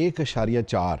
1.4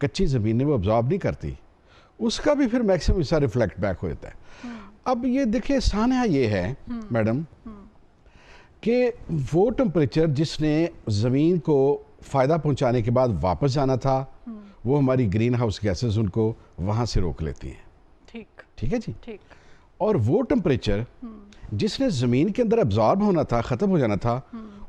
کچی زمینیں وہ ابزارب نہیں کرتی، اس کا بھی پھر میکسیمم حصہ ریفلیکٹ بیک ہو جاتا ہے۔ اب یہ دیکھیں سانحہ یہ ہے میڈم کہ وہ ٹمپریچر جس نے زمین کو فائدہ پہنچانے کے بعد واپس جانا تھا، وہ ہماری گرین ہاؤس گیسز ان کو وہاں سے روک لیتی ہیں۔ ٹھیک ہے جی۔ اور وہ ٹمپریچر جس نے زمین کے اندر ابزارب ہونا تھا، ختم ہو جانا تھا،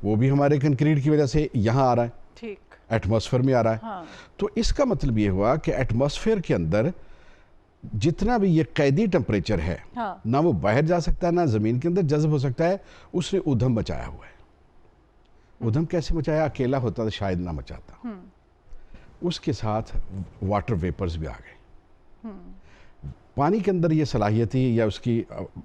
وہ بھی ہمارے کنکریٹ کی وجہ سے یہاں آ رہا ہے، ایٹماسفیئر میں آ رہا ہے۔ تو اس کا مطلب یہ ہوا کہ ایٹماسفیئر کے اندر جتنا بھی یہ قیدی ٹمپریچر ہے، نہ وہ باہر جا سکتا ہے نہ زمین کے اندر جذب ہو سکتا ہے، اس نے ادھم مچایا ہوا ہے۔ ادھم کیسے مچایا؟ اکیلا ہوتا تو شاید نہ مچاتا، اس کے ساتھ واٹر ویپرز بھی آ گئے۔ پانی کے اندر یہ صلاحیت ہی یا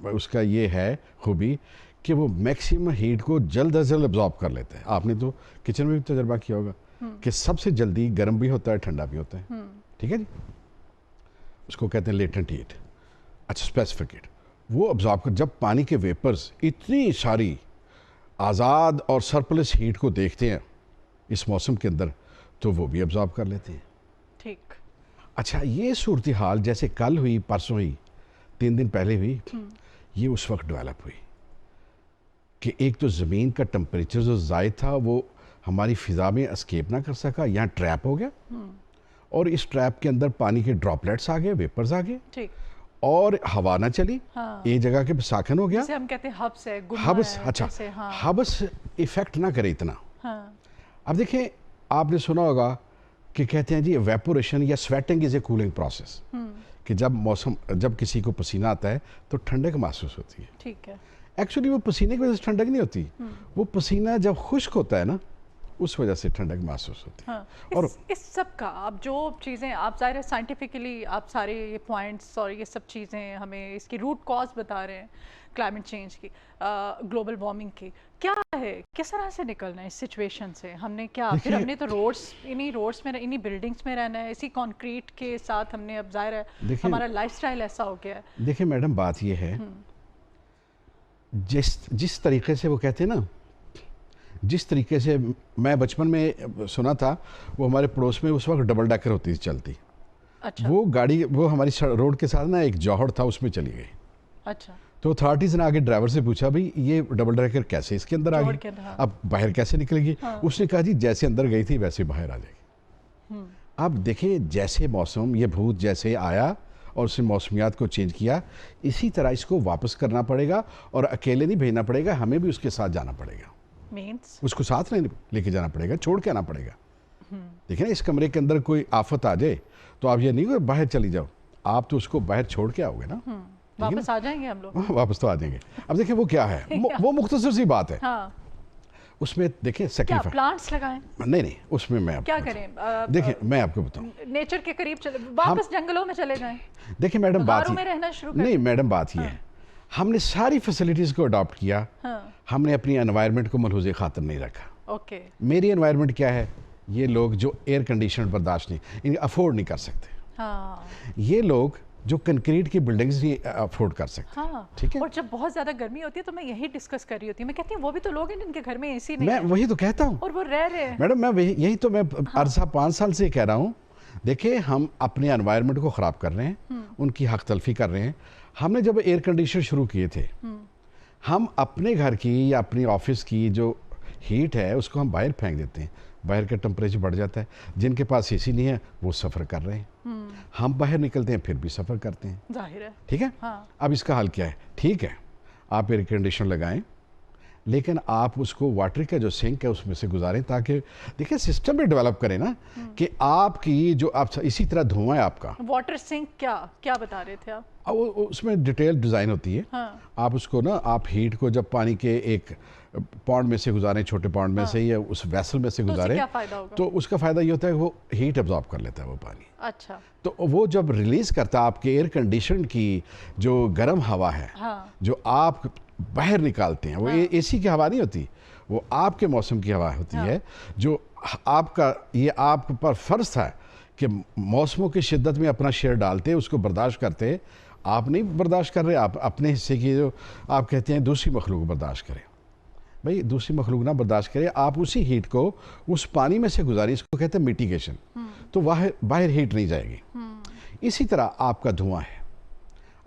اس کا یہ ہے خوبی کہ وہ میکسیمم ہیٹ کو جلد از جلد ابزارب کر لیتا ہے۔ آپ نے تو کچن میں بھی تجربہ کیا ہوگا کہ سب سے جلدی گرم بھی ہوتا ہے، ٹھنڈا بھی ہوتا ہے، ٹھیک ہے جی، اس کو کہتے ہیں لیٹنٹ ہیٹ۔ اچھا، اسپیسیفک ہیٹ وہ ابزارب کر، جب پانی کے ویپرز اتنی ساری آزاد اور سرپلس ہیٹ کو دیکھتے ہیں اس موسم کے اندر تو وہ بھی ابزارب کر لیتے ہیں۔ ٹھیک۔ اچھا، یہ صورتحال جیسے کل ہوئی، پرسوں ہوئی، 3 دن پہلے ہوئی، یہ اس وقت ڈیولپ ہوئی کہ ایک تو زمین کا ٹمپریچر جو زائد تھا وہ ہماری فضا میں اسکیپ نہ کر سکا، یہاں ٹریپ ہو گیا، اور اس ٹریپ کے اندر پانی کے ڈراپلیٹس آ گئے، ویپرز آ گئے، اور ہوا نہ چلی، ایک جگہ کے ساکن ہو گیا، جسے ہم کہتے ہیں ہبس ہے، ہبس۔ اچھا، ہبس ایفیکٹ نہ کرے اتنا۔ اب دیکھیں، آپ نے سنا ہوگا کہ کہتے ہیں جی ایویپوریشن یا سویٹنگ از اے کولنگ پروسیس، کہ جب کسی کو پسینہ آتا ہے تو ٹھنڈک محسوس ہوتی ہے۔ ٹھیک ہے۔ ایکچولی وہ پسینے کی وجہ سے ٹھنڈک نہیں ہوتی، وہ پسینہ جب خشک ہوتا ہے نا اس وجہ سے ٹھنڈک محسوس ہوتی ہے۔ اور اس سب کا آپ جو چیزیں آپ ظاہر ہے سائنٹیفکلی آپ سارے یہ پوائنٹس اور یہ سب چیزیں ہمیں اس کی روٹ کاز بتا رہے ہیں کلائمیٹ چینج کی، گلوبل وارمنگ کی، کیا ہے، کس طرح سے نکلنا ہے اس سچویشن سے؟ ہم نے کیا پھر ہم نے تو روڈس میں انہی بلڈنگس میں رہنا ہے، اسی کانکریٹ کے ساتھ ہم نے، اب ظاہر ہے ہمارا لائف سٹائل ایسا ہو گیا ہے۔ دیکھیں میڈم، بات یہ ہے جس طریقے سے وہ کہتے ہیں نا، جس طریقے سے میں بچپن میں سنا تھا، وہ ہمارے پڑوس میں اس وقت ڈبل ڈیکر ہوتی تھی چلتی، وہ گاڑی وہ ہماری روڈ کے ساتھ نا ایک جوہر تھا، اس میں چلی گئی۔ اچھا، تو اتھارٹیز نے آگے ڈرائیور سے پوچھا بھائی یہ ڈبل ڈیکر کیسے اس کے اندر آ گئی، اب باہر کیسے نکلے گی؟ اس نے کہا جی جیسے اندر گئی تھی ویسے باہر آ جائے گی۔ اب دیکھیں جیسے موسم، یہ بھوت جیسے آیا اور اس نے موسمیات کو چینج کیا، اسی طرح اس کو واپس کرنا پڑے گا، اور اکیلے نہیں بھیجنا پڑے گا، ہمیں بھی اس کے ساتھ جانا پڑے گا، اس کو ساتھ نہیں لے کے جانا پڑے گا، چھوڑ کے آنا پڑے گا۔ دیکھیں نا، اس کمرے کے اندر کوئی آفت آ جائے تو آپ یہ نہیں کہ باہر چلی جاؤ، آپ تو اس کو باہر چھوڑ کے آؤ گے نا، واپس آ جائیں گے ہم لوگ، واپس تو آ جائیں گے۔ اب دیکھیں وہ کیا ہے، وہ مختصر سی بات ہے، اس میں دیکھیں سیکریفائس، پلانٹس لگائیں، نہیں اس میں میں کیا کریں، دیکھیں میں آپ کو بتاؤں، نیچر کے قریب واپس جنگلوں میں چلے جائیں، دیکھیں میڈم بات میں رہنا شروع کریں۔ نہیں میڈم بات یہ ہے، ہم نے ساری فیسلٹیز کو اڈاپٹ کیا، ہم نے اپنی انوائرمنٹ کو ملحوظ خاطر نہیں رکھا۔ میری انوائرمنٹ کیا ہے، یہ لوگ جو ایئر کنڈیشن برداشت نہیں، افورڈ نہیں کر سکتے، یہ لوگ جو کنکریٹ کی بلڈنگز نہیں افورڈ کر سکتے، ٹھیک ہے، اور جب بہت زیادہ گرمی ہوتی ہے تو میں یہی ڈسکس کر رہی ہوتی ہوں، میں کہتی ہوں وہ بھی تو لوگ ہیں جن کے گھر میں اے سی نہیں ہے، میں وہی تو کہتا ہوں، اور وہ رہ رہے ہیں۔ میڈم میں یہی تو میں عرصہ 5 سال سے کہہ رہا ہوں، دیکھیں ہم اپنے انوائرمنٹ کو خراب کر رہے ہیں، ان کی حق تلفی کر رہے ہیں۔ ہم نے جب ایئر کنڈیشن شروع کیے تھے، ہم اپنے گھر کی یا اپنی آفس کی جو ہیٹ ہے اس کو ہم باہر پھینک دیتے ہیں، باہر کا ٹمپریچر بڑھ جاتا ہے، جن کے پاس اے سی نہیں ہے وہ سفر کر رہے ہیں، ہم باہر نکلتے ہیں پھر بھی سفر کرتے ہیں، ظاہر ہے، ٹھیک ہے۔ اب اس کا حل کیا ہے؟ ٹھیک ہے آپ ایئر کنڈیشن لگائیں، لیکن آپ اس کو واٹر کا جو سنک ہے اس میں سے گزاریں، تاکہ دیکھیں سسٹم بھی ڈیولپ کریں نا، کہ آپ کی جو آپ اسی طرح دھواں ہے آپ کا واٹر سنک کیا بتا رہے تھے آپ؟ اس میں ڈیٹیل ڈیزائن ہوتی ہے، آپ اس کو نا، آپ ہیٹ کو جب پانی کے ایک پونڈ میں سے گزاریں، چھوٹے پونڈ میں سے یا اس ویسل میں سے گزاریں، تو اس کا فائدہ یہ ہوتا ہے کہ وہ ہیٹ ابزارب کر لیتا ہے وہ پانی۔ اچھا، تو وہ جب ریلیز کرتا ہے آپ کے ایئر کنڈیشن کی جو گرم ہوا ہے، جو آپ باہر نکالتے ہیں، وہ اے سی کی ہوا نہیں ہوتی، وہ آپ کے موسم کی ہوا ہوتی ہے، جو آپ کا یہ آپ پر فرض تھا کہ موسموں کی شدت میں اپنا شیئر ڈالتے، اس کو برداشت کرتے، آپ نہیں برداشت کر رہے، آپ اپنے حصے کی جو آپ کہتے ہیں دوسری مخلوق برداشت کریں۔ بھائی دوسری مخلوق نہ برداشت کرے, آپ اسی ہیٹ کو اس پانی میں سے گزاری, اس کو کہتے ہیں میٹیگیشن, تو باہر ہیٹ نہیں جائے گی. اسی طرح آپ کا دھواں ہے,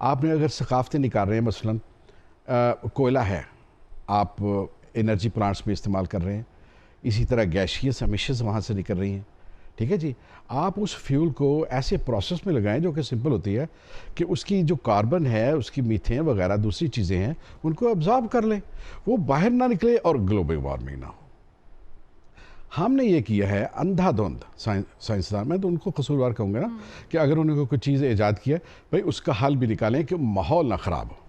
آپ نے اگر ثقافتیں نکال رہے ہیں, مثلاً کوئلہ ہے, آپ انرجی پلانٹس میں استعمال کر رہے ہیں, اسی طرح گیشیس امیشنز وہاں سے نکل رہی ہیں, ٹھیک ہے جی. آپ اس فیول کو ایسے پروسیس میں لگائیں جو کہ سمپل ہوتی ہے کہ اس کی جو کاربن ہے, اس کی میتھین وغیرہ دوسری چیزیں ہیں, ان کو ابزارب کر لیں, وہ باہر نہ نکلے اور گلوبل وارمنگ نہ ہو. ہم نے یہ کیا ہے اندھا دھند, سائنسدان, میں تو ان کو قصوروار کہوں گا نا, کہ اگر انہوں نے کوئی چیز ایجاد کیا بھائی اس کا حل بھی نکالیں کہ ماحول نہ خراب ہو,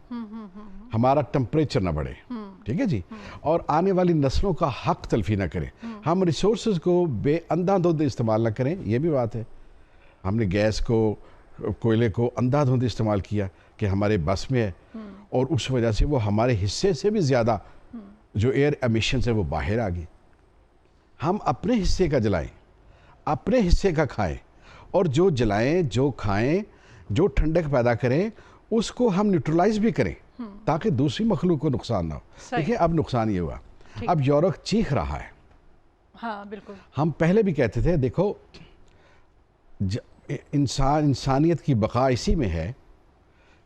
ہمارا ٹمپریچر نہ بڑھے, ٹھیک ہے جی, اور آنے والی نسلوں کا حق تلفی نہ کریں, ہم ریسورسز کو بے اندھا دھند استعمال نہ کریں. یہ بھی بات ہے, ہم نے گیس کو, کوئلے کو اندھا دھند استعمال کیا کہ ہمارے بس میں ہے, اور اس وجہ سے وہ ہمارے حصے سے بھی زیادہ جو ایئر ایمیشنز ہے وہ باہر آ گئی. ہم اپنے حصے کا جلائیں, اپنے حصے کا کھائیں, اور جو جلائیں, جو کھائیں, جو ٹھنڈک پیدا کریں, اس کو ہم نیوٹرلائز بھی کریں تاکہ دوسری مخلوق کو نقصان نہ ہو. دیکھیں اب نقصان یہ ہوا, اب یورپ چیخ رہا ہے. ہاں بالکل, ہم پہلے بھی کہتے تھے دیکھو انسانیت کی بقا اسی میں ہے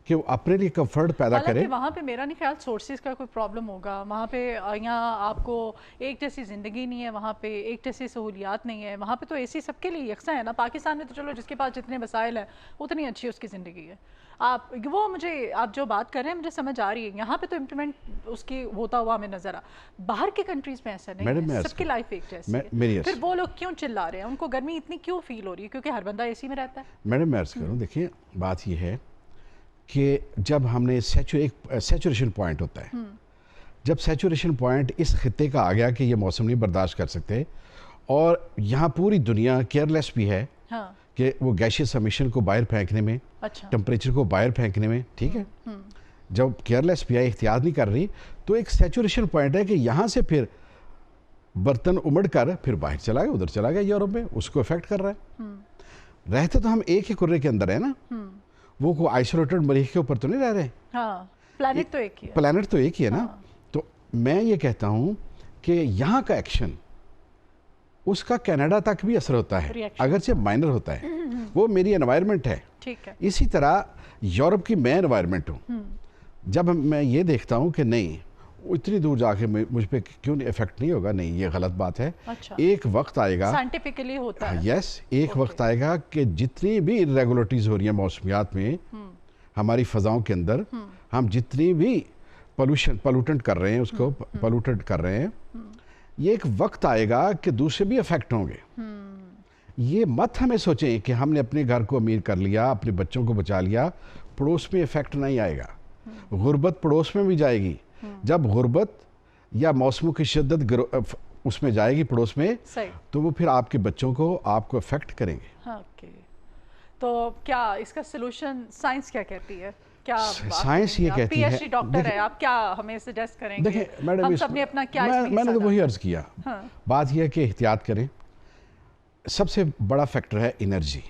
کہ وہ اپنے لیے کمفرٹ پیدا کرے. وہاں پہ میرا نہیں خیال سورسز کا کوئی پرابلم ہوگا, وہاں پہ یہاں آپ کو ایک جیسی زندگی نہیں ہے, وہاں پہ ایک جیسی سہولیات نہیں ہے, وہاں پہ تو ایسی سب کے لیے یکساں ہے نا. پاکستان میں تو چلو جس کے پاس جتنے وسائل ہیں اتنی اچھی اس کی زندگی ہے. وہ مجھے آپ جو بات کر رہے ہیں مجھے سمجھ آ رہی ہے, یہاں پہ تو امپلیمنٹ اس کی ہوتا ہوا ہمیں نظر آ. باہر کے کنٹریز میں ایسا نہیں ہے, سب کی لائف ایک جیسی ہے. پھر وہ لوگ کیوں چلا رہے ہیں, ان کو گرمی اتنی کیوں فیل ہو رہی ہے؟ کیونکہ ہر بندہ اے سی میں رہتا ہے. میڈم میں عرض کروں, دیکھیے بات یہ ہے کہ جب ہم نے سیچوریشن پوائنٹ ہوتا ہے, جب سیچوریشن پوائنٹ اس خطے کا آ گیا کہ یہ موسم نہیں برداشت کر سکتے, اور یہاں پوری دنیا کیئرلیس بھی ہے کہ وہ گیشیس امیشن کو باہر پھینکنے میں, ٹمپریچر کو باہر پھینکنے میں, ٹھیک ہے, جب کیئرلیس بھی ہے, احتیاط نہیں کر رہی, تو ایک سیچوریشن پوائنٹ ہے کہ یہاں سے پھر برتن امڑ کر پھر باہر چلا گیا, ادھر چلا گیا یورپ میں, اس کو افیکٹ کر رہا ہے. رہتے تو ہم ایک ہی کرے کے اندر ہے نا, وہ کوئی آئسولیٹڈ مریخ کے اوپر تو نہیں رہ رہے. پلانٹ تو ایک ہی ہے, پلانٹ تو ایک ہی ہے نا. تو میں یہ کہتا ہوں کہ یہاں کا ایکشن اس کا کینیڈا تک بھی اثر ہوتا ہے, اگرچہ مائنر ہوتا ہے, وہ میری انوائرمنٹ ہے. اسی طرح یورپ کی میں انوائرمنٹ ہوں. جب میں یہ دیکھتا ہوں کہ نہیں اتنی دور جا کے مجھ پہ کیوں افیکٹ نہیں ہوگا, نہیں یہ غلط بات ہے. ایک وقت آئے گا, سائنٹیفیکلی ہوتا ہے, یس, ایک وقت آئے گا کہ جتنی بھی ریگولیٹریز ہو رہی ہیں موسمیات میں, ہماری فضاؤں کے اندر, ہم جتنی بھی پولوٹنٹ کر رہے ہیں, اس کو پولوٹنٹ کر رہے ہیں, یہ ایک وقت آئے گا کہ دوسرے بھی افیکٹ ہوں گے. یہ مت ہمیں سوچیں کہ ہم نے اپنے گھر کو امیر کر لیا, اپنے بچوں کو بچا لیا, پڑوس میں افیکٹ نہیں آئے گا. غربت پڑوس میں بھی جائے گی. جب غربت یا موسموں کی شدت اس میں جائے گی پڑوس میں, تو وہ پھر آپ کے بچوں کو, آپ کو افیکٹ کریں گے. تو کیا اس کا سلوشن سائنس کیا کہتی ہے؟ کیا سائنس یہ کہتی ہے, پی ایچ ڈی ڈاکٹر ہے آپ, کیا ہمیں سجیسٹ کریں گے؟ دیکھیں میڈم, ہم سب نے اپنا کیا, میں نے تو وہی عرض کیا, بات یہ ہے کہ احتیاط کریں. سب سے بڑا فیکٹر ہے انرجی.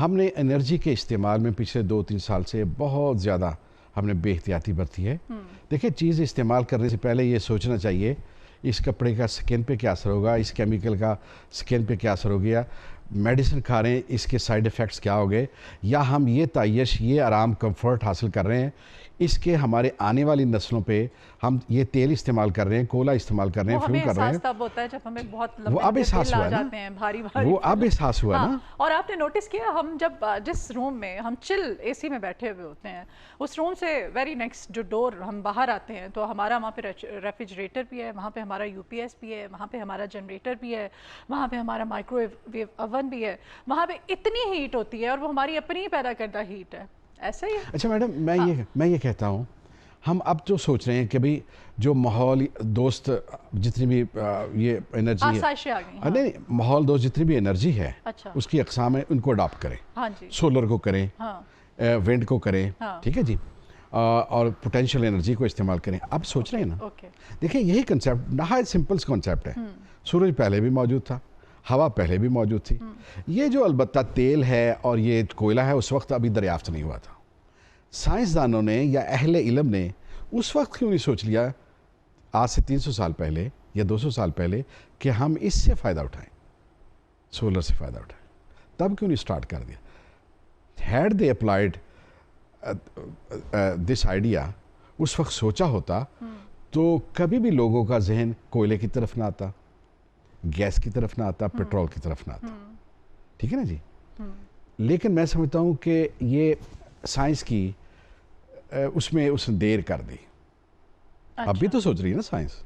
ہم نے انرجی کے استعمال میں پچھلے 2-3 سال سے بہت زیادہ ہم نے بے احتیاطی برتی ہے. دیکھیں چیز استعمال کرنے سے پہلے یہ سوچنا چاہیے اس کپڑے کا سکن پہ کیا اثر ہوگا, اس کیمیکل کا سکن پہ کیا اثر ہو گیا, میڈیسن کھا رہے ہیں اس کے سائیڈ ایفیکٹس کیا ہو گئے, یا ہم یہ تعیش, یہ آرام, کمفرٹ حاصل کر رہے ہیں, اس کے ہمارے آنے والی نسلوں پہ ہم یہ تیل استعمال کر رہے ہیں, کوئلہ استعمال کر رہے ہیں, فیول کر رہے ہیں. تب ہوتا ہے جب ہمیں بہت وہ اب احساس ہوا نا, وہ اب احساس ہوا نا. اور آپ نے نوٹس کیا, ہم جب جس روم میں ہم چل اے سی میں بیٹھے ہوئے ہوتے ہیں, اس روم سے ویری نیکسٹ جو ڈور ہم باہر آتے ہیں, تو ہمارا وہاں پہ ریفریجریٹر بھی ہے, وہاں پہ ہمارا یو پی ایس بھی ہے, وہاں پہ ہمارا جنریٹر بھی ہے, وہاں پہ ہمارا مائکرو ویو اوون بھی ہے. وہاں پہ اتنی ہیٹ ہوتی ہے اور وہ ہماری اپنی پیدا کردہ ہیٹ ہے. ایسا ہی ہے. اچھا میڈم, میں یہ کہتا ہوں, ہم اب جو سوچ رہے ہیں کہ بھئی جو ماحول دوست جتنی بھی یہ انرجی ہے, نہیں ماحول دوست جتنی بھی انرجی ہے, اس کی اقسام ہیں, ان کو اڈاپٹ کریں. سولر کو کریں, ونڈ کو کریں, ٹھیک ہے جی, اور پوٹینشیل انرجی کو استعمال کریں. اب سوچ رہے ہیں نا, دیکھیں یہی کنسیپٹ نہایت سمپل کنسیپٹ ہے. سورج پہلے بھی موجود تھا, ہوا پہلے بھی موجود تھی. یہ جو البتہ تیل ہے اور یہ کوئلہ ہے, اس وقت ابھی دریافت نہیں ہوا تھا. سائنسدانوں نے یا اہل علم نے اس وقت کیوں نہیں سوچ لیا, آج سے 300 سال پہلے یا 200 سال پہلے کہ ہم اس سے فائدہ اٹھائیں, سولر سے فائدہ اٹھائیں, تب کیوں نہیں اسٹارٹ کر دیا؟ Had they applied this idea, اس وقت سوچا ہوتا تو کبھی بھی لوگوں کا ذہن کوئلے کی طرف نہ آتا, گیس کی طرف نہ آتا, پیٹرول کی طرف نہ آتا. ٹھیک ہے نا جی. لیکن میں سمجھتا ہوں کہ یہ سائنس کی اس نے دیر کر دی. اب بھی تو سوچ رہی ہے نا سائنس,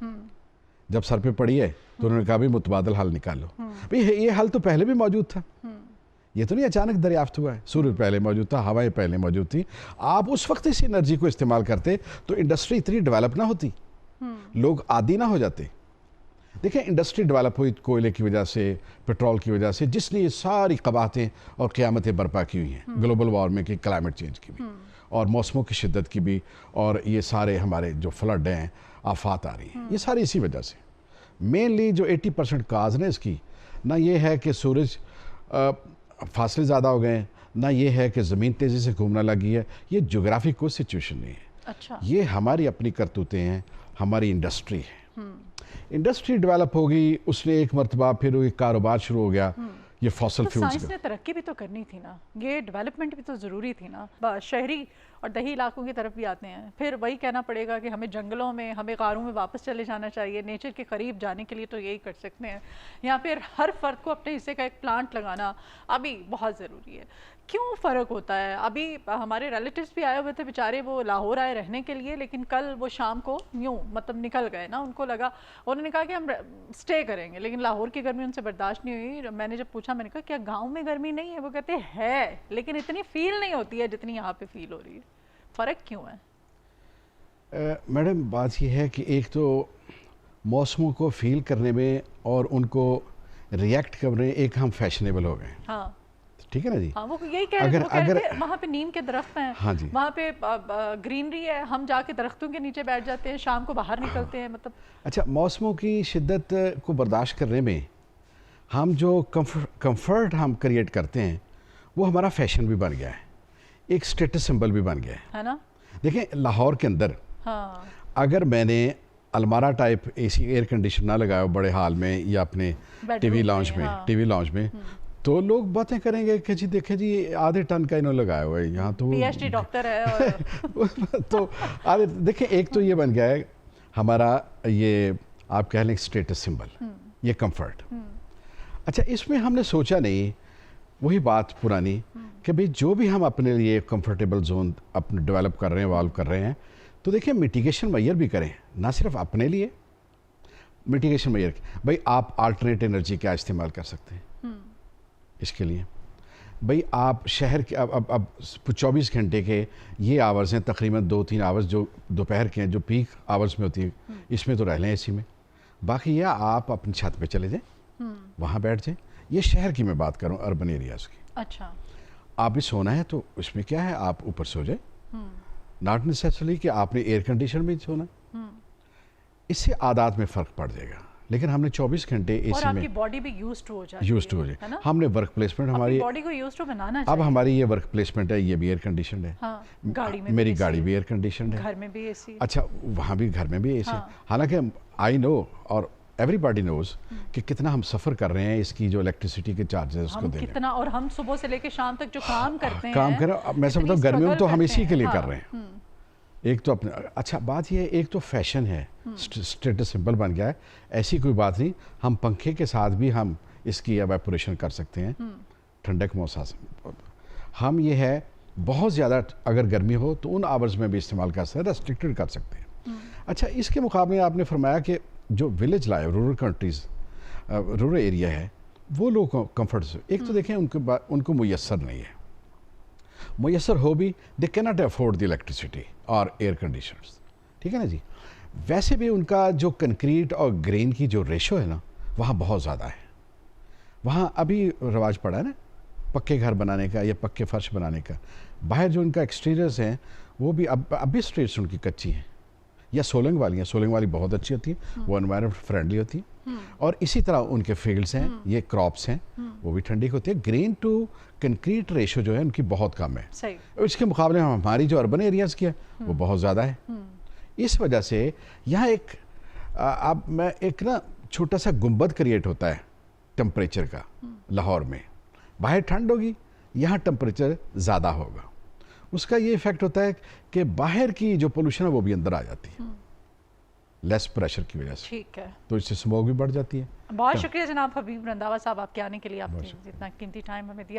جب سر پہ پڑی ہے تو انہوں نے کہا بھی متبادل حل نکالو. بھئی یہ حل تو پہلے بھی موجود تھا, یہ تو نہیں اچانک دریافت ہوا ہے. سورج پہلے موجود تھا, ہوائیں پہلے موجود تھی. آپ اس وقت اس انرجی کو استعمال کرتے تو انڈسٹری اتنی ڈیولپ نہ ہوتی, لوگ عادی نہ ہو جاتے. دیکھیں انڈسٹری ڈیولپ ہوئی کوئلے کی وجہ سے, پیٹرول کی وجہ سے, جس نے یہ ساری قباحتیں اور قیامتیں برپا کی ہوئی ہیں, گلوبل وارمنگ کی, کلائمیٹ چینج کی بھی, اور موسموں کی شدت کی بھی, اور یہ سارے ہمارے جو فلڈ ہیں, آفات آ رہی ہیں, یہ ساری اسی وجہ سے. مینلی جو 80% کاز نے اس کی, نہ یہ ہے کہ سورج فاصلے زیادہ ہو گئے ہیں, نہ یہ ہے کہ زمین تیزی سے گھومنا لگی ہے, یہ جغرافی کوئی سچویشن نہیں ہے. اچھا, یہ ہماری اپنی کرتوتیں ہیں, ہماری انڈسٹری ہے. انڈسٹری ڈیولپ ہوگی, اس نے ایک مرتبہ پھر ایک کاروبار شروع ہو گیا, یہ فاسل فیولز کا. سائنس نے ترقی بھی تو کرنی تھی نا, یہ ڈیولپمنٹ بھی تو ضروری تھی نا. شہری اور دیہی علاقوں کی طرف بھی آتے ہیں, پھر وہی کہنا پڑے گا کہ ہمیں جنگلوں میں, ہمیں غاروں میں واپس چلے جانا چاہیے. نیچر کے قریب جانے کے لیے تو یہی کر سکتے ہیں, یا پھر ہر فرد کو اپنے حصے کا ایک پلانٹ لگانا ابھی بہت ضروری ہے. کیوں فرق ہوتا ہے؟ ابھی ہمارے ریلیٹیوز بھی آئے ہوئے تھے بیچارے, وہ لاہور آئے رہنے کے لیے, لیکن کل وہ شام کو یوں مطلب نکل گئے نا. ان کو لگا, انہوں نے کہا کہ ہم اسٹے کریں گے, لیکن لاہور کی گرمی ان سے برداشت نہیں ہوئی. میں نے جب پوچھا, میں نے کہا کیا گاؤں میں گرمی نہیں ہے؟ وہ کہتے ہے, لیکن اتنی فیل نہیں ہوتی ہے جتنی یہاں پہ فیل ہو رہی ہے. فرق کیوں ہے؟ میڈم بات یہ ہے کہ ایک تو موسموں کو فیل کرنے میں اور ان کو ریئیکٹ کرنے, ایک ہم فیشنیبل ہو گئے. ہاں ٹھیک ہے نا جی. ہاں, وہ یہی کہہ رہے تھے, وہاں پہ نیم کے درخت ہیں, ہاں جی, وہاں پہ گرینری ہے, ہم جا کے درختوں کے نیچے بیٹھ جاتے ہیں, شام کو باہر نکلتے ہیں. مطلب اچھا, موسموں کی شدت کو برداشت کرنے میں ہم جو کمفرٹ ہم کریٹ کرتے ہیں, وہ ہمارا فیشن بھی بن گیا ہے, ایک اسٹیٹس سمبل بھی بن گیا ہے نا. دیکھیں لاہور کے اندر اگر میں نے المارا type A C air condition نہ لگایا بڑے ہال میں یا اپنے ٹی وی لاؤنج میں, تو لوگ باتیں کریں گے کہ جی دیکھیں جی آدھے ٹن کا انہوں لگایا ہوا ہے یہاں, تو پی ایچ ڈی ڈاکٹر ہے. تو دیکھیں ایک تو یہ بن گیا ہے ہمارا, یہ آپ کہہ لیں اسٹیٹس سمبل, یہ کمفرٹ. اچھا, اس میں ہم نے سوچا نہیں, وہی بات پرانی کہ بھئی جو بھی ہم اپنے لیے کمفرٹیبل زون اپنے ڈیولپ کر رہے ہیں, ایوالو کر رہے ہیں, تو دیکھیں میٹیگیشن میئر بھی کریں, نہ صرف اپنے لیے میٹیگیشن میئر. بھئی آپ آلٹرنیٹ انرجی کیا استعمال کر سکتے ہیں اس کے لیے؟ بھئی آپ شہر کے اب 24 گھنٹے کے یہ آورز ہیں, تقریباً 2-3 آورز جو دوپہر کے ہیں, جو پیک آورز میں ہوتی ہیں, اس میں تو رہ لیں اسی میں. باقی یہ آپ اپنی چھت پہ چلے جائیں, وہاں بیٹھ جائیں. یہ شہر کی میں بات کروں, اربن ایریاز کی. اچھا, آپ بھی سونا ہے تو اس میں کیا ہے, آپ اوپر سو جائیں, ناٹ نیسیسری کہ آپ نے ایئر کنڈیشن میں سونا. اس سے عادات میں فرق پڑ جائے گا. لیکن ہم نے 24 گھنٹے اے سی میں, اور آپ کی باڈی بھی یوزڈ ہو جائے, ہم نے ورک پلیسمنٹ ہماری باڈی کو یوزڈ بنانا چاہیے. اب ہماری یہ ورک پلیسمنٹ ہے, یہ بھی ایئر کنڈیشنڈ ہے. میری گاڑی بھی ایئر کنڈیشنڈ ہے, گھر میں بھی اے سی. اچھا, وہاں بھی گھر میں بھی اے سی. حالانکہ آئی نو اور ایوری باڈی نوز کہ کتنا ہم سفر کر رہے ہیں, اس کی جو الیکٹریسٹی کے چارجز اس کو دے رہے ہیں, اور ہم صبح سے لے کے شام تک جو کام کرتے ہیں, میں سمجھتا ہوں گرمیوں میں تو ہم اسی کے لیے کر رہے ہیں. ایک تو اپنے, اچھا بات یہ ہے, ایک تو فیشن ہے, اسٹیٹس سمبل بن گیا ہے. ایسی کوئی بات نہیں, ہم پنکھے کے ساتھ بھی ہم اس کی ایواپوریشن کر سکتے ہیں, ٹھنڈک محسوس. ہم یہ ہے بہت زیادہ اگر گرمی ہو تو ان آورز میں بھی استعمال کر سکتے ہیں, ریسٹرکٹڈ کر سکتے ہیں. اچھا, اس کے مقابلے آپ نے فرمایا کہ جو village life, rural countries, rural area ہے, وہ لوگ کمفرٹ سے, ایک تو دیکھیں ان کو میسر نہیں ہے, میسر ہو بھی دے کی ناٹ افورڈ دی الیکٹریسٹی اور ایئر کنڈیشنرز. ٹھیک ہے نا جی. ویسے بھی ان کا جو کنکریٹ اور گرین کی جو ریشو ہے نا, وہاں بہت زیادہ ہے. وہاں ابھی رواج پڑا ہے نا پکے گھر بنانے کا یا پکے فرش بنانے کا. باہر جو ان کا ایکسٹیریئرز ہیں وہ بھی اب بھی اسٹریٹس ان کی کچی ہیں یا سولنگ والی ہیں. سولنگ والی بہت اچھی ہوتی ہیں, وہ انوائرمنٹ فرینڈلی ہوتی ہیں. اور اسی طرح ان کے فیلڈز ہیں, یہ کراپس ہیں, وہ بھی ٹھنڈی ہوتی ہے. گرین ٹو کنکریٹ ریشو جو ہے ان کی بہت کم ہے. اس کے مقابلے میں ہماری جو اربن ایریاز کی ہے وہ بہت زیادہ ہے. اس وجہ سے یہاں ایک اب میں ایک نا چھوٹا سا گنبد کریٹ ہوتا ہے ٹمپریچر کا لاہور میں. باہر ٹھنڈ ہوگی, یہاں ٹمپریچر زیادہ ہوگا. اس کا یہ ایفیکٹ ہوتا ہے کہ باہر کی جو پولوشن ہے وہ بھی اندر آ جاتی ہے لیس پریشر کی وجہ سے. ٹھیک ہے, تو اس سے اسموگ بھی بڑھ جاتی ہے. بہت شکریہ جناب حبیب رنداوا صاحب آپ کے آنے کے لیے, آپ نے اتنا قیمتی ٹائم ہمیں دیا.